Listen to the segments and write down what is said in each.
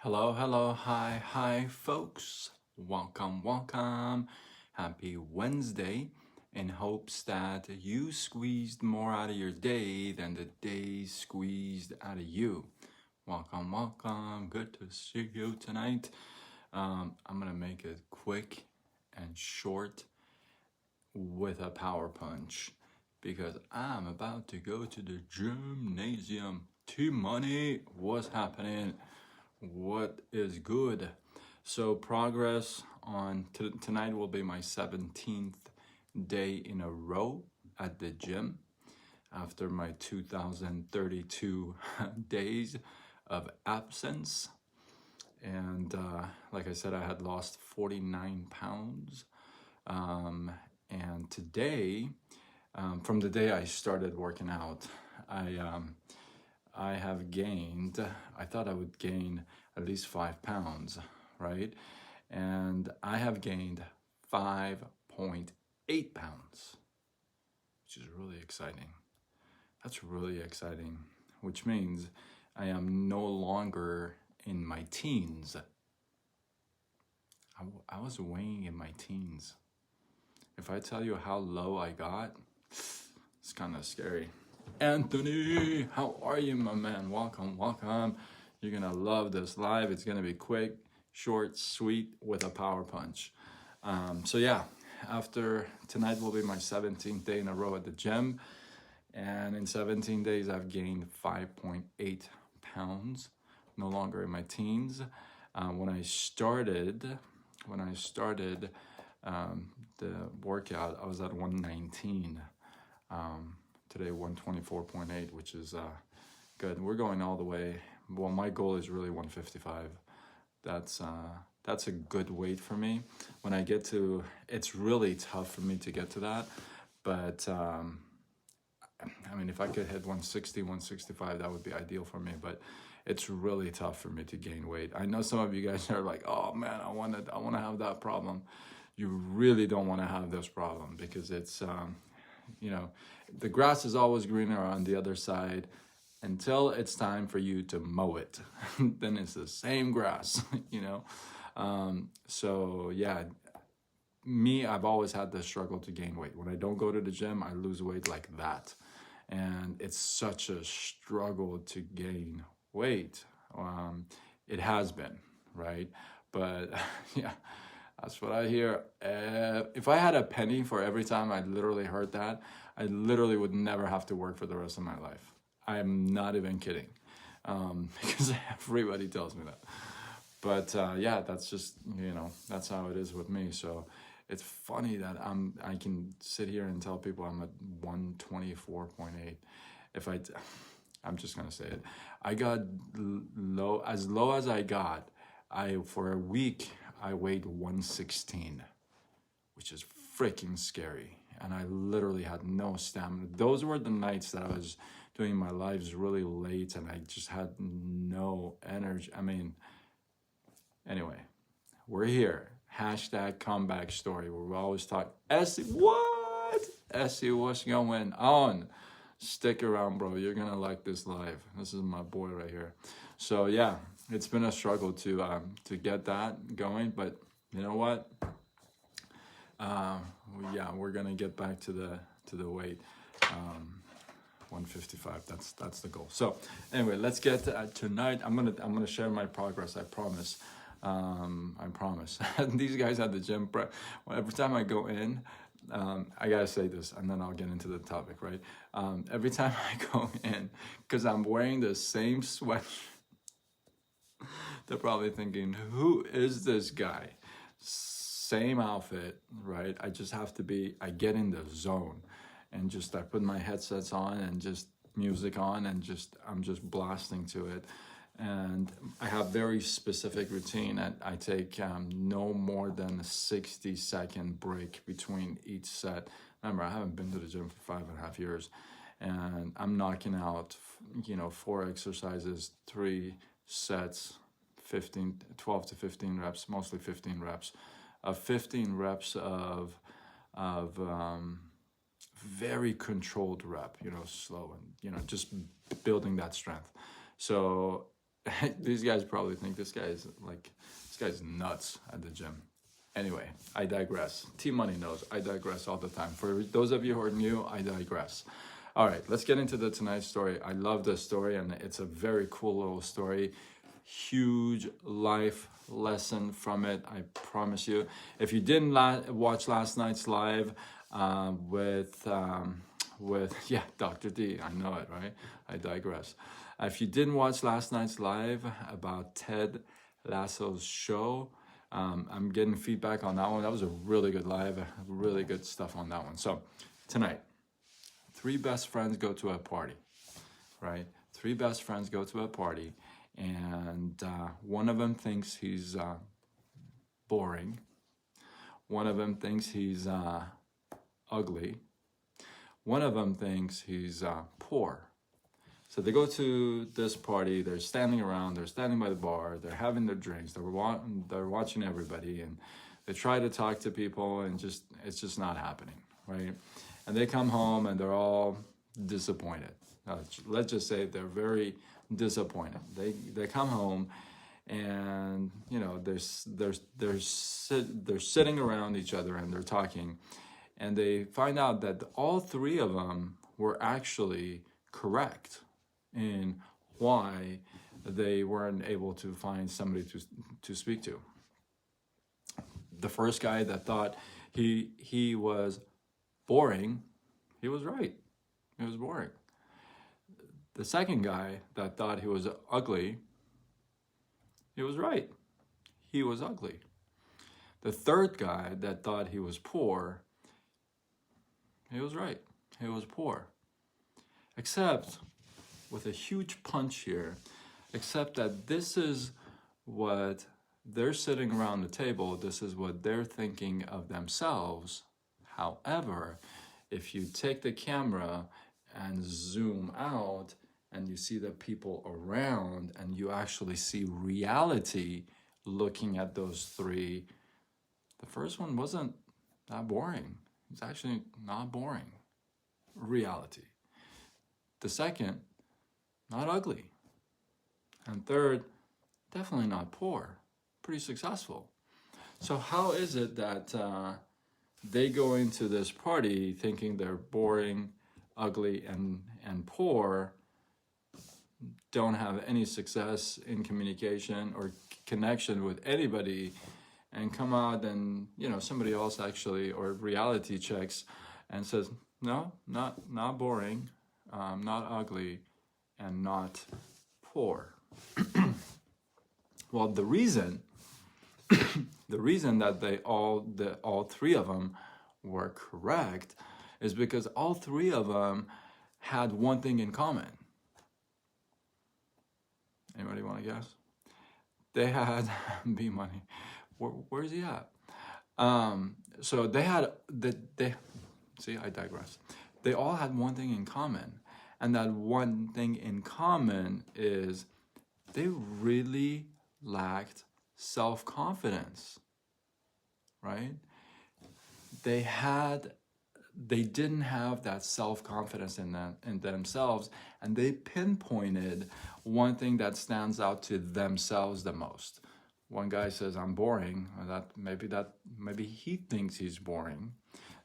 Hello, hello, hi, hi, folks. Welcome, welcome. Happy Wednesday. In hopes that you squeezed more out of your day than the day squeezed out of you. Welcome, welcome. Good to see you tonight. I'm gonna make it quick and short with a power punch because I'm about to go to the gymnasium. T-Money, what's happening? What is good? So progress on tonight will be my 17th day in a row at the gym after my 2032 days of absence. And like I said, I had lost 49 pounds. And today, from the day I started working out, I have gained, I thought I would gain at least 5 pounds, right? And I have gained 5.8 pounds, which is really exciting. That's really exciting, which means I am no longer in my teens. I was weighing in my teens. If I tell you how low I got, it's kind of scary. Anthony, how are you, my man? Welcome, welcome. You're gonna love this live. It's gonna be quick, short, sweet, with a power punch. So yeah, after tonight will be my 17th day in a row at the gym, and in 17 days I've gained 5.8 pounds. No longer in my teens. When I started the workout, I was at 119. Today 124.8, which is good. We're going all the way. Well, my goal is really 155. That's a good weight for me. When I get to, it's really tough for me to get to that, but I mean, if I could hit 160, 165, that would be ideal for me, but it's really tough for me to gain weight. I know some of you guys are like, oh man, I want to have that problem. You really don't want to have this problem because it's, the grass is always greener on the other side until it's time for you to mow it. Then it's the same grass, So yeah, I've always had the struggle to gain weight. When I don't go to the gym, I lose weight like that. And it's such a struggle to gain weight. It has been, right? But yeah, that's what I hear. If I had a penny for every time I literally heard that, I literally would never have to work for the rest of my life. I am not even kidding, because everybody tells me that. But yeah, that's just, that's how it is with me. So it's funny that I can sit here and tell people I'm at 124.8. I'm just gonna say it. I got low as I got. For a week I weighed 116, which is freaking scary. And I literally had no stamina. Those were the nights that I was doing my lives really late and I just had no energy. I mean, anyway, we're here. Hashtag comeback story where we always talk. Essie, what? Essie, what's going on? Stick around, bro. You're gonna like this live. This is my boy right here. So yeah, it's been a struggle to get that going, but you know what? Yeah, we're gonna get back to the weight. 155. That's the goal. So anyway, let's get to, tonight. I'm gonna share my progress. I promise. I promise. These guys at the gym, every time I go in, I gotta say this, and then I'll get into the topic. Right? Every time I go in, because I'm wearing the same sweatshirt. They're probably thinking, who is this guy? Same outfit, right? I get in the zone and I put my headsets on and just music on and I'm just blasting to it. And I have very specific routine. I take no more than a 60-second break between each set. Remember, I haven't been to the gym for 5.5 years and I'm knocking out, 4 exercises, 3 sets, 12 to 15 reps, mostly 15 reps. 15 reps of very controlled rep, slow and, just building that strength. So these guys probably think this guy's nuts at the gym. Anyway, I digress. T-Money knows I digress all the time. For those of you who are new, I digress. All right, let's get into the Tonight Story. I love this story, and it's a very cool little story. Huge life lesson from it, I promise you. If you didn't watch last night's live with Dr. D, I know it, right? I digress. If you didn't watch last night's live about Ted Lasso's show, I'm getting feedback on that one. That was a really good live, really good stuff on that one. So tonight, 3 best friends go to a party, right? 3 best friends go to a party, and one of them thinks he's boring. One of them thinks he's ugly. One of them thinks he's poor. So they go to this party, they're standing around, they're standing by the bar, they're having their drinks, they're watching everybody, and they try to talk to people, and it's just not happening, right? And they come home and they're all disappointed. Let's just say they're very disappointed. They come home, and you know they're sitting around each other and they're talking, and they find out that all 3 of them were actually correct in why they weren't able to find somebody to speak to. The first guy that thought he was boring, he was right. He was boring. The second guy that thought he was ugly, he was right. He was ugly. The third guy that thought he was poor, he was right. He was poor. Except, with a huge punch here, except that this is what they're sitting around the table, this is what they're thinking of themselves. However, if you take the camera and zoom out and you see the people around and you actually see reality looking at those 3, the first one wasn't that boring. It's actually not boring. Reality. The second, not ugly. And third, definitely not poor. Pretty successful. So how is it that they go into this party thinking they're boring, ugly, and poor, don't have any success in communication or connection with anybody, and come out and, you know, somebody else actually, or reality checks and says, no, not boring, not ugly, and not poor. Well, the reason that all 3 of them were correct is because all 3 of them had one thing in common. Anybody want to guess? They had B Money. Where's he at? So they had see, I digress. They all had one thing in common, and that one thing in common is they really lacked self-confidence, right? They didn't have that self-confidence in themselves, and they pinpointed one thing that stands out to themselves the most. One guy says, I'm boring. Maybe he thinks he's boring.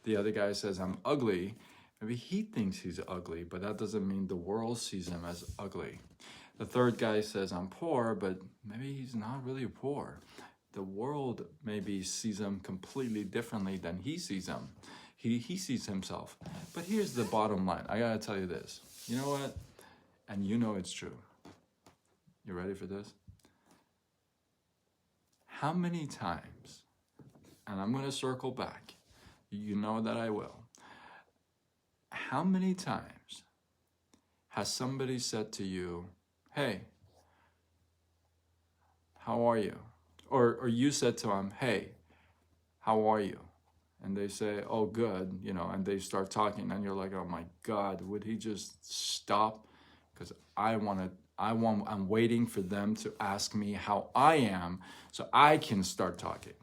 The other guy says, I'm ugly. Maybe he thinks he's ugly, but that doesn't mean the world sees him as ugly. The third guy says, I'm poor, but maybe he's not really poor. The world maybe sees him completely differently than he sees him. He sees himself. But here's the bottom line. I gotta tell you this. You know what? And you know it's true. You ready for this? How many times, and I'm gonna circle back, you know that I will. How many times has somebody said to you, hey, how are you? Or you said to them, hey, how are you? And they say, oh, good, you know, and they start talking, and you're like, oh my God, would he just stop? Because I'm waiting for them to ask me how I am so I can start talking.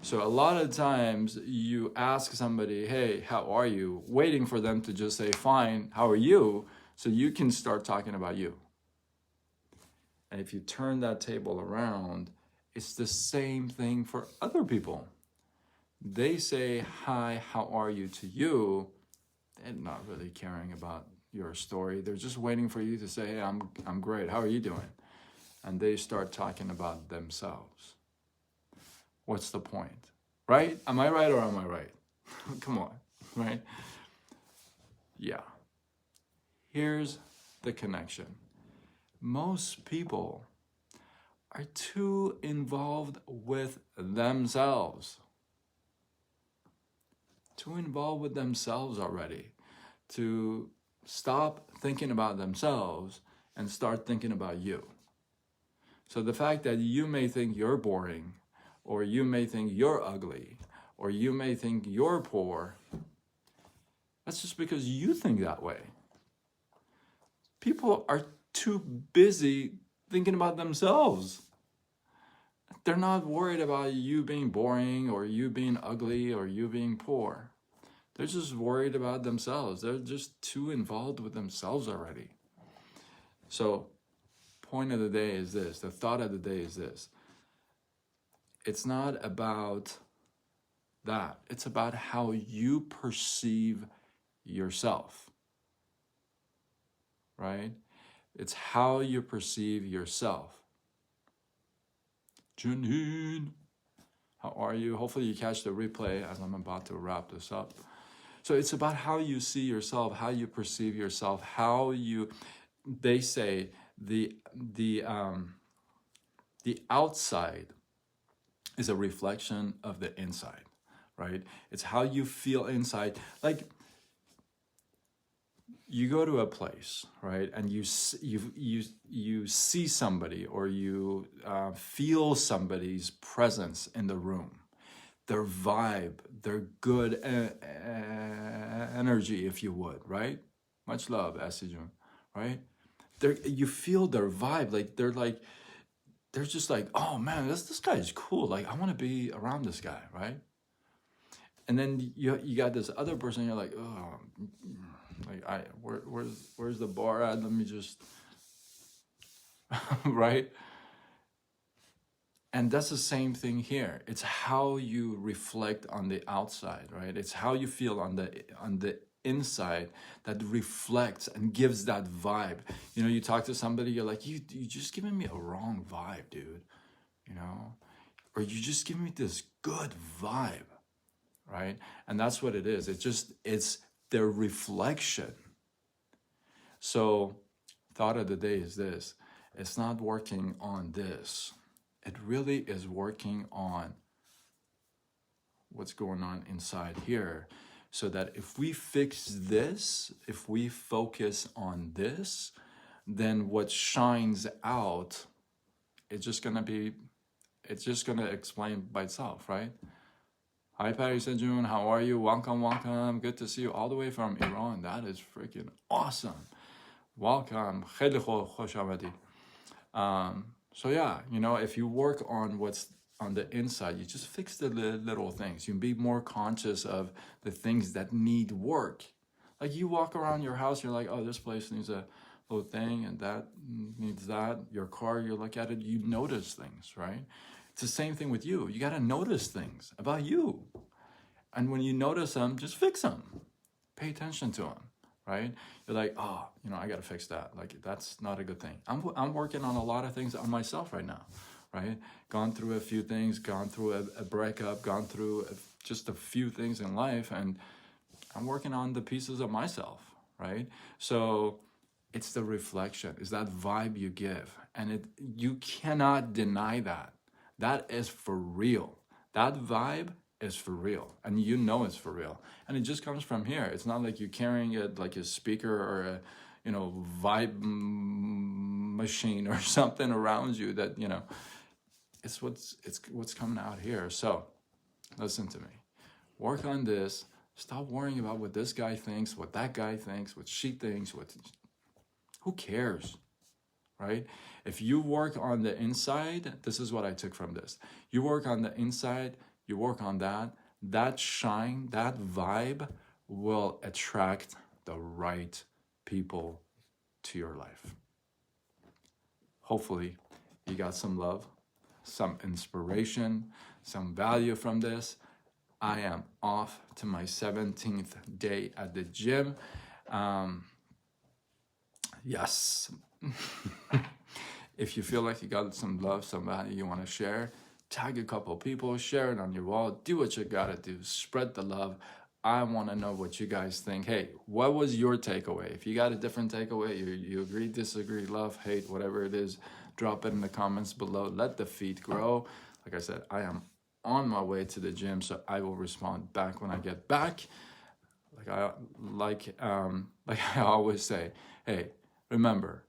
So a lot of times you ask somebody, hey, how are you? Waiting for them to just say, fine, how are you? So you can start talking about you. And if you turn that table around, it's the same thing for other people. They say, hi, how are you to you? They're not really caring about your story. They're just waiting for you to say, hey, I'm great. How are you doing? And they start talking about themselves. What's the point? Right? Am I right or am I right? Come on, right? Yeah. Here's the connection. Most people are too involved with themselves. Too involved with themselves already to stop thinking about themselves and start thinking about you. So the fact that you may think you're boring, or you may think you're ugly, or you may think you're poor, that's just because you think that way. People are too busy thinking about themselves. They're not worried about you being boring or you being ugly or you being poor. They're just worried about themselves. They're just too involved with themselves already. So, point of the day is this. The thought of the day is this. It's not about that. It's about how you perceive yourself. Right? It's how you perceive yourself. Janine, how are you? Hopefully you catch the replay as I'm about to wrap this up. So it's about how you see yourself, how you perceive yourself, how you, they say the outside is a reflection of the inside, right? It's how you feel inside. Like, you go to a place, right, and you see somebody, or you feel somebody's presence in the room, their vibe, their good energy, if you would, right? Much love, Asijun, right? You feel their vibe, they're just like, oh man, this guy is cool. Like, I want to be around this guy, right? And then you got this other person, you're like, oh, like, where's the bar at? Let me just, right? And that's the same thing here. It's how you reflect on the outside, right? It's how you feel on the inside that reflects and gives that vibe. You know, you talk to somebody, you're like, you just giving me a wrong vibe, dude. You know, or you just giving me this good vibe, right? And that's what it is. It's their reflection. So, thought of the day is this. It's not working on this. It really is working on what's going on inside here. So that if we fix this, if we focus on this, then what shines out, it's just going to explain by itself, right? Hi, Patty Sejun. How are you? Welcome. Good to see you all the way from Iran. That is freaking awesome. Welcome. خیلی خوش آمدی. So yeah, you know, if you work on what's on the inside, you just fix the little things. You be more conscious of the things that need work. Like, you walk around your house, you're like, oh, this place needs a little thing, and that needs that. Your car, you look at it, you notice things, right? It's the same thing with you. You got to notice things about you. And when you notice them, just fix them. Pay attention to them, right? You're like, oh, you know, I got to fix that. Like, that's not a good thing. I'm working on a lot of things on myself right now, right? Gone through a few things, gone through a breakup, gone through just a few things in life, and I'm working on the pieces of myself, right? So it's the reflection. It's that vibe you give. And you cannot deny that. That is for real. That vibe is for real. And you know it's for real. And it just comes from here. It's not like you're carrying it like a speaker or a, you know, vibe machine or something around you that, you know, it's what's coming out here. So listen to me. Work on this. Stop worrying about what this guy thinks, what that guy thinks, what she thinks, who cares? Right? If you work on the inside, this is what I took from this. You work on the inside, you work on that shine, that vibe will attract the right people to your life. hopefully you got some love, some inspiration, some value from this. I am off to my 17th day at the gym. Yes. If you feel like you got some love, some value you want to share, tag a couple people, share it on your wall, do what you gotta do, spread the love. I want to know what you guys think. Hey, what was your takeaway? If you got a different takeaway, you agree, disagree, love, hate, whatever it is, drop it in the comments below. Let the feed grow. Like I said, I am on my way to the gym, so I will respond back when I get back. Like I always say, hey, remember,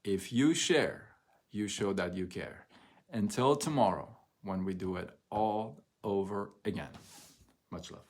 if you share, you show that you care. Until tomorrow, when we do it all over again. Much love.